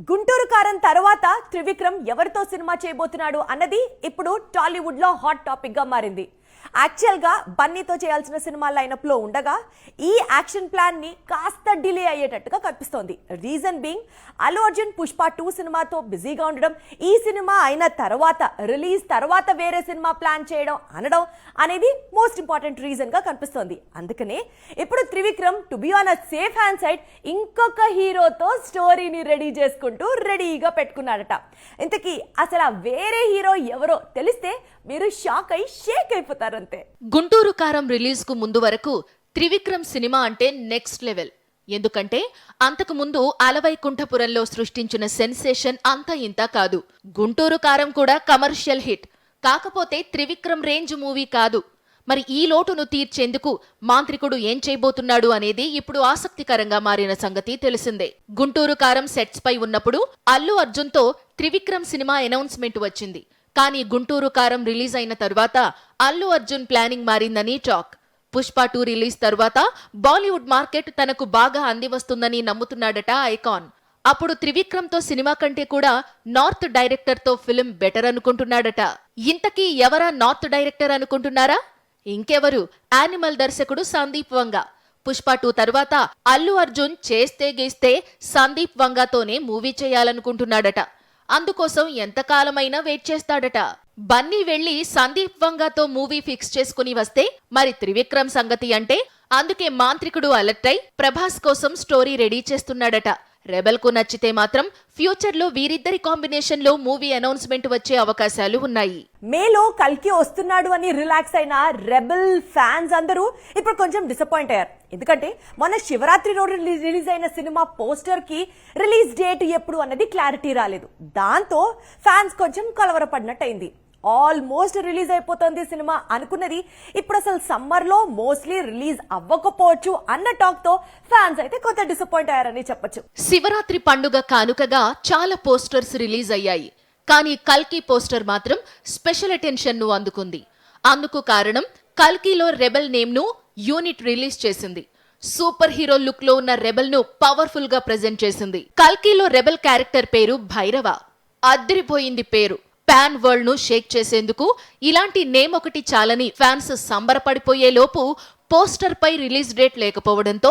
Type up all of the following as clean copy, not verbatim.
గుంటూరు కారం తర్వాత త్రివిక్రమ్ ఎవరితో సినిమా చేయబోతున్నాడు అన్నది ఇప్పుడు టాలీవుడ్ లో హాట్ టాపిక్ గా మారింది. యాక్చువల్ గా బన్నీతో చేయాల్సిన సినిమా లైనప్ లో ఉండగా ఈ యాక్షన్ ప్లాన్ ని కాస్త డిలే అయ్యేటట్టుగా కనిపిస్తోంది. రీజన్ బీయింగ్ అల్లు అర్జున్ పుష్ప 2 సినిమాతో బిజీగా ఉండడం, ఈ సినిమా అయిన తర్వాత రిలీజ్ తర్వాత వేరే సినిమా ప్లాన్ చేయడం అనడం అనేది మోస్ట్ ఇంపార్టెంట్ రీజన్ గా కనిపిస్తోంది. అందుకనే ఇప్పుడు Trivikram to be on a safe hand side ఇంకొక హీరోతో స్టోరీని రెడీ చేసుకుంటూ రెడీగా పెట్టుకున్నాడట. ఇంతకీ అసలు వేరే హీరో ఎవరో తెలిస్తే మీరు షాక్ అయి షేక్ అయిపోతారంతే. గుంటూరు కారం రిలీజ్ కు ముందు వరకు త్రివిక్రమ్ సినిమా అంటే నెక్స్ట్ లెవెల్. ఎందుకంటే అంతకు ముందు అలవైకుంఠపురంలో సృష్టించిన సెన్సేషన్ అంత ఇంత కాదు. గుంటూరు కారం కూడా కమర్షియల్ హిట్, కాకపోతే త్రివిక్రమ్ రేంజ్ మూవీ కాదు. మరి ఈ లోటును తీర్చేందుకు మాంత్రికుడు ఏం చేయబోతున్నాడు అనేది ఇప్పుడు ఆసక్తికరంగా మారిన సంగతి తెలిసిందే. గుంటూరు కారం సెట్స్ పై ఉన్నప్పుడు అల్లు అర్జున్ తో త్రివిక్రమ్ సినిమా అనౌన్స్మెంట్ వచ్చింది. కానీ గుంటూరు కారం రిలీజ్ అయిన తరువాత అల్లు అర్జున్ ప్లానింగ్ మారిందని టాక్. పుష్ప 2 రిలీజ్ తరువాత బాలీవుడ్ మార్కెట్ తనకు బాగా అందివస్తుందని నమ్ముతున్నాడట ఐకాన్. అప్పుడు త్రివిక్రమ్ తో సినిమా కంటే కూడా నార్త్ డైరెక్టర్ తో ఫిల్మ్ బెటర్ అనుకుంటున్నాడట. ఇంతకీ ఎవరా నార్త్ డైరెక్టర్ అనుకుంటున్నారా? ఇంకెవరు, యానిమల్ దర్శకుడు సందీప్ వంగ. పుష్ప 2 తరువాత అల్లు అర్జున్ చేస్తే గీస్తే సందీప్ వంగతోనే మూవీ చేయాలనుకుంటున్నాడట. అందుకోసం ఎంతకాలమైనా వెయిట్ చేస్తాడట. బన్నీ వెళ్లి సందీప్ వంగతో మూవీ ఫిక్స్ చేసుకుని వస్తే మరి త్రివిక్రమ్ సంగతి అంటే? అందుకే మాంత్రికుడు అలర్ట్ అయి ప్రభాస్ కోసం స్టోరీ రెడీ చేస్తున్నాడట. రెబెల్ కు నచ్చితే మాత్రం ఫ్యూచర్ లో వీరిద్దరి కాంబినేషన్ లో మూవీ అనౌన్స్మెంట్ వచ్చే అవకాశాలు ఉన్నాయి. మేలో కల్కి వస్తున్నాడు అని రిలాక్స్ అయిన రెబెల్ ఫ్యాన్స్ అందరూ ఇప్పుడు కొంచెం డిసప్పాయింట్ అయ్యారు. ఎందుకంటే మొన్న శివరాత్రి రోజు రిలీజ్ అయిన సినిమా పోస్టర్ కి రిలీజ్ డేట్ ఎప్పుడు అన్నది క్లారిటీ రాలేదు. దాంతో ఫ్యాన్స్ కొంచెం కలవరపడినట్టు అయింది. ఆల్మోస్ట్ రిలీజ్ అయిపోతుంది సినిమా అనుకున్నది ఇప్పుడు అసలు సమ్మర్ లో మోస్ట్లీ రిలీజ్ అవ్వకపోవచ్చు అన్న టాక్ తో ఫ్యాన్స్ అయితే కొంత డిసప్పాయింట్ అయ్యారని చెప్పొచ్చు. శివరాత్రి పండుగ కానుకగా చాలా పోస్టర్స్ రిలీజ్ అయ్యాయి. కానీ కల్కి పోస్టర్ మాత్రం స్పెషల్ అటెన్షన్ ను అందుకుంది. అందుకు కారణం కల్కిలో రెబెల్ నేమ్ ను యూనిట్ రిలీజ్ చేసింది. సూపర్ హీరో లుక్ లో ఉన్న రెబెల్ ను పవర్ఫుల్ గా ప్రెజెంట్ చేసింది. కల్కిలో రెబెల్ క్యారెక్టర్ పేరు భైరవ. అదిరిపోయింది పేరు. పాన్ వరల్డ్ ను షేక్ చేసేందుకు ఇలాంటి నేమ్ ఒకటి చాలని ఫ్యాన్స్ సంబరపడిపోయే లోపు పోస్టర్ పై రిలీజ్ డేట్ లేకపోవడంతో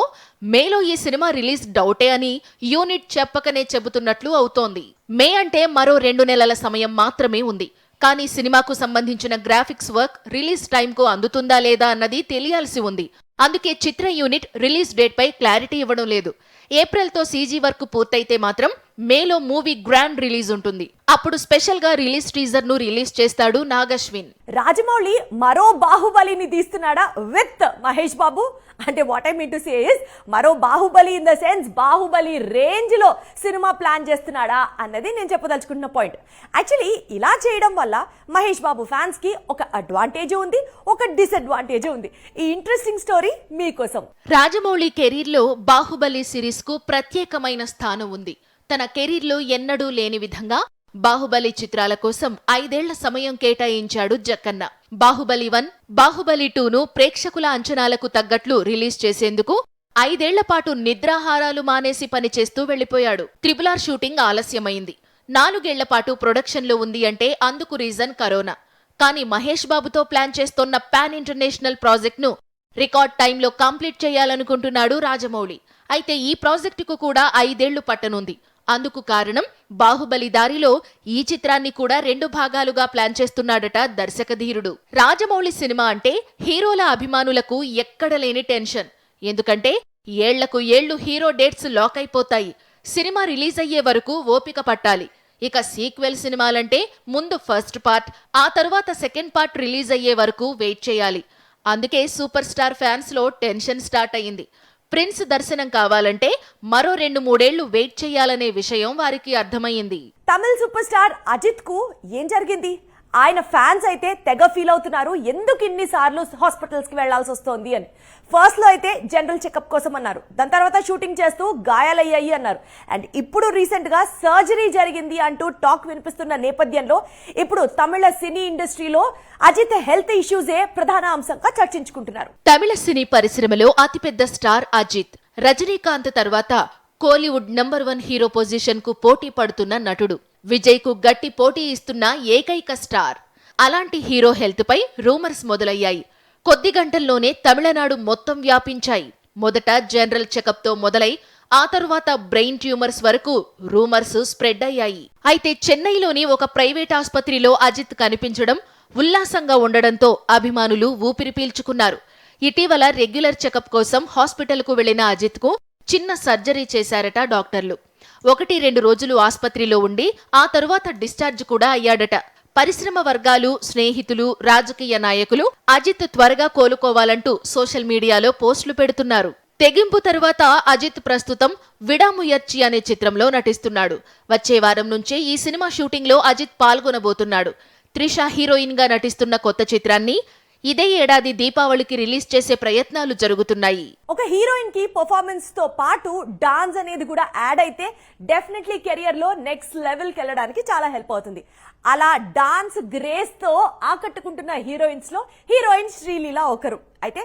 మేలో ఈ సినిమా రిలీజ్ డౌటే అని యూనిట్ చెప్పకనే చెబుతున్నట్లు అవుతోంది. మే అంటే మరో 2 నెలల సమయం మాత్రమే ఉంది. కానీ సినిమాకు సంబంధించిన గ్రాఫిక్స్ వర్క్ రిలీజ్ టైంకు అందుతుందా లేదా అన్నది తెలియాల్సి ఉంది. అందుకే చిత్ర యూనిట్ రిలీజ్ డేట్ పై క్లారిటీ ఇవ్వడం లేదు. ఏప్రిల్ తో సీజీ వర్క్ పూర్తయితే మాత్రం మేలో మూవీ గ్రాండ్ రిలీజ్ ఉంటుంది. అప్పుడు స్పెషల్ గా రిలీజ్ టీజర్ ను రిలీజ్ చేస్తాడు నాగశ్విన్. రాజమౌళి మరో బాహుబలిని తీస్తున్నాడా విత్ మహేష్ బాబు? అంటే what I mean to say is మరో Baahubali in the sense Baahubali range లో సినిమా ప్లాన్ చేస్తున్నాడా అన్నది నేను చెప్పదలుచుకుంటున్న పాయింట్. యాక్చువల్లీ ఇలా చేయడం వల్ల మహేష్ బాబు ఫ్యాన్స్ కి ఒక అడ్వాంటేజ్ ఉంది, ఒక డిసడ్వాంటేజ్ ఉంది. ఈ ఇంట్రెస్టింగ్ స్టోరీ మీకోసం. రాజమౌళి కెరీర్ లో బాహుబలి సిరీస్ కు ప్రత్యేకమైన స్థానం ఉంది. తన కెరీర్ లో ఎన్నడూ లేని విధంగా బాహుబలి చిత్రాల కోసం 5 ఏళ్ల సమయం కేటాయించాడు జక్కన్న. బాహుబలి 1, బాహుబలి 2ను ప్రేక్షకుల అంచనాలకు తగ్గట్లు రిలీజ్ చేసేందుకు 5 ఏళ్ల పాటు నిద్రాహారాలు మానేసి పనిచేస్తూ వెళ్లిపోయాడు. RRR షూటింగ్ ఆలస్యమైంది. 4 ఏళ్ల పాటు ప్రొడక్షన్ లో ఉంది అంటే అందుకు రీజన్ కరోనా. కానీ మహేష్ బాబుతో ప్లాన్ చేస్తోన్న పాన్ ఇంటర్నేషనల్ ప్రాజెక్ట్ ను రికార్డ్ టైంలో కంప్లీట్ చేయాలనుకుంటున్నాడు రాజమౌళి. అయితే ఈ ప్రాజెక్టుకు కూడా 5 ఏళ్లు పట్టనుంది. అందుకు కారణం బాహుబలి దారిలో ఈ చిత్రాన్ని కూడా 2 భాగాలుగా ప్లాన్ చేస్తున్నాడట దర్శకధీరుడు. రాజమౌళి సినిమా అంటే హీరోల అభిమానులకు ఎక్కడలేని టెన్షన్. ఎందుకంటే ఏళ్లకు ఏళ్లు హీరో డేట్స్ లాక్ అయిపోతాయి. సినిమా రిలీజ్ అయ్యే వరకు ఓపిక పట్టాలి. ఇక సీక్వెల్ సినిమాలంటే ముందు ఫస్ట్ పార్ట్, ఆ తరువాత సెకండ్ పార్ట్ రిలీజ్ అయ్యే వరకు వెయిట్ చేయాలి. అందుకే సూపర్ స్టార్ ఫ్యాన్స్ లో టెన్షన్ స్టార్ట్ అయింది. ప్రిన్స్ దర్శనం కావాలంటే మరో 2-3 ఏళ్లు వెయిట్ చేయాలనే విషయం వారికి అర్థమైంది. తమిళ సూపర్ స్టార్ అజిత్ కు ఏం జరిగింది? ఆయన ఫ్యాన్స్ అయితే తెగ ఫీల్ అవుతున్నారు. ఎందుకు ఇన్నిసార్లు హాస్పిటల్స్ కి వెళ్లాల్సి వస్తోంది అని. ఫస్ట్ లో అయితే జనరల్ చెకప్ కోసం అన్నారు. దాని తర్వాత షూటింగ్ చేస్తూ గాయాలయ్యాయి అన్నారు. అండ్ ఇప్పుడు రీసెంట్ గా సర్జరీ జరిగింది అంటూ టాక్ వినిపిస్తున్న నేపథ్యంలో ఇప్పుడు తమిళ సినీ ఇండస్ట్రీలో అజిత్ హెల్త్ ఇష్యూసే ప్రధాన అంశంగా చర్చించుకుంటున్నారు. తమిళ సినీ పరిశ్రమలో అతిపెద్ద స్టార్ అజిత్. రజనీకాంత్ తర్వాత కోలీవుడ్ #1 హీరో పొజిషన్ కు పోటీ పడుతున్న నటుడు. విజయ్ కు గట్టి పోటీ ఇస్తున్న ఏకైక స్టార్. అలాంటి హీరో హెల్త్ పై రూమర్స్ మొదలయ్యాయి. కొద్ది గంటల్లోనే తమిళనాడు మొత్తం వ్యాపించాయి. మొదట జనరల్ చెకప్ తో మొదలై ఆ తరువాత బ్రెయిన్ ట్యూమర్స్ వరకు రూమర్స్ స్ప్రెడ్ అయ్యాయి. అయితే చెన్నైలోని ఒక ప్రైవేట్ ఆసుపత్రిలో అజిత్ కనిపించడం, ఉల్లాసంగా ఉండడంతో అభిమానులు ఊపిరి పీల్చుకున్నారు. ఇటీవల రెగ్యులర్ చెకప్ కోసం హాస్పిటల్ కు వెళ్లిన అజిత్ కు చిన్న సర్జరీ చేశారట డాక్టర్లు. 1-2 రోజులు ఆసుపత్రిలో ఉండి ఆ తరువాత డిశ్చార్జ్ కూడా అయ్యాడట. పరిశ్రమ వర్గాలు, స్నేహితులు, రాజకీయ నాయకులు అజిత్ త్వరగా కోలుకోవాలంటూ సోషల్ మీడియాలో పోస్టులు పెడుతున్నారు. తెగింపు తరువాత అజిత్ ప్రస్తుతం విడాముయర్చి అనే చిత్రంలో నటిస్తున్నాడు. వచ్చే వారం నుంచే ఈ సినిమా షూటింగ్ లో అజిత్ పాల్గొనబోతున్నాడు. త్రిష హీరోయిన్ గా నటిస్తున్న కొత్త చిత్రాన్ని ఇదే ఏడాది దీపావళికి రిలీజ్ చేసే ప్రయత్నాలు జరుగుతున్నాయి. ఒక హీరోయిన్ కి పర్ఫార్మెన్స్ తో పాటు డాన్స్ అనేది కూడా యాడ్ అయితే డెఫినెట్లీ కెరియర్ లో నెక్స్ట్ లెవెల్ కి వెళ్ళడానికి చాలా హెల్ప్ అవుతుంది. అలా డాన్స్ గ్రేస్ తో ఆకట్టుకుంటున్న హీరోయిన్స్ లో హీరోయిన్ శ్రీలీల ఒకరు. అయితే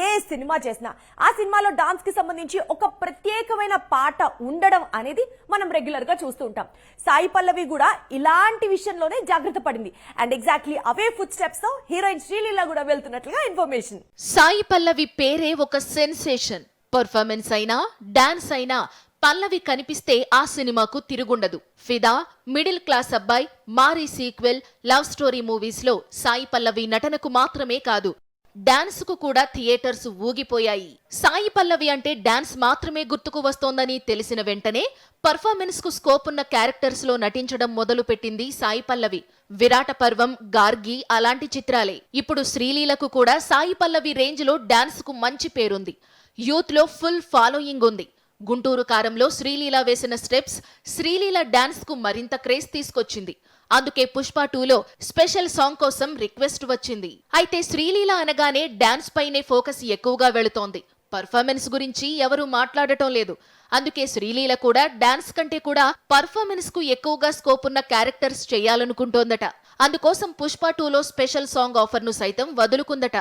ఏ సినిమా చేసినా ఆ సినిమాలో డాన్స్ కి సంబంధించి ఒక ప్రత్యేకమైన పాట ఉండడం అనేది మనం రెగ్యులర్ గా చూస్తూ ఉంటాం. సాయి పల్లవి కూడా ఇలాంటి విషయంలోనే జాగ్రత్త పడింది. And exactly away foot steps తో హీరోయిన్ శ్రీలీల కూడా వెళ్తున్నట్లుగా ఇన్ఫర్మేషన్. సాయి పల్లవి పేరే ఒక సెన్సేషన్. పర్ఫార్మెన్స్ అయినా డాన్స్ అయినా పల్లవి కనిపిస్తే ఆ సినిమాకు తిరుగుండదు. Fidaa, middle class Abbayi, Maari sequel, love story movies లో సాయి పల్లవి నటనకు మాత్రమే కాదు, డాన్స్ కు కూడా థియేటర్స్ ఊగిపోయాయి. సాయి పల్లవి అంటే డాన్స్ మాత్రమే గుర్తుకు వస్తోందని తెలిసిన వెంటనే పర్ఫార్మెన్స్ కు స్కోప్ ఉన్న క్యారెక్టర్స్ లో నటించడం మొదలు పెట్టింది సాయి పల్లవి. విరాట పర్వం, గార్గి అలాంటి చిత్రాలే. ఇప్పుడు శ్రీలీలకు కూడా సాయి పల్లవి రేంజ్ లో డాన్స్ కు మంచి పేరుంది. యూత్ లో ఫుల్ ఫాలోయింగ్ ఉంది. గుంటూరు కారంలో శ్రీలీల వేసిన స్టెప్స్ శ్రీలీల డాన్స్ కు మరింత క్రేజ్ తీసుకొచ్చింది. అందుకే పుష్ప 2లో స్పెషల్ సాంగ్ కోసం రిక్వెస్ట్ వచ్చింది. అయితే శ్రీలీల అనగానే డాన్స్ పైనే ఫోకస్ ఎక్కువగా వెళుతోంది. పర్ఫార్మెన్స్ గురించి ఎవరూ మాట్లాడటం లేదు. అందుకే శ్రీలీల కూడా డాన్స్ కంటే కూడా పర్ఫార్మెన్స్ కు ఎక్కువగా స్కోప్ ఉన్న క్యారెక్టర్స్ చేయాలనుకుంటోందట. అందుకోసం పుష్ప 2లో స్పెషల్ సాంగ్ ఆఫర్ ను సైతం వదులుకుందట.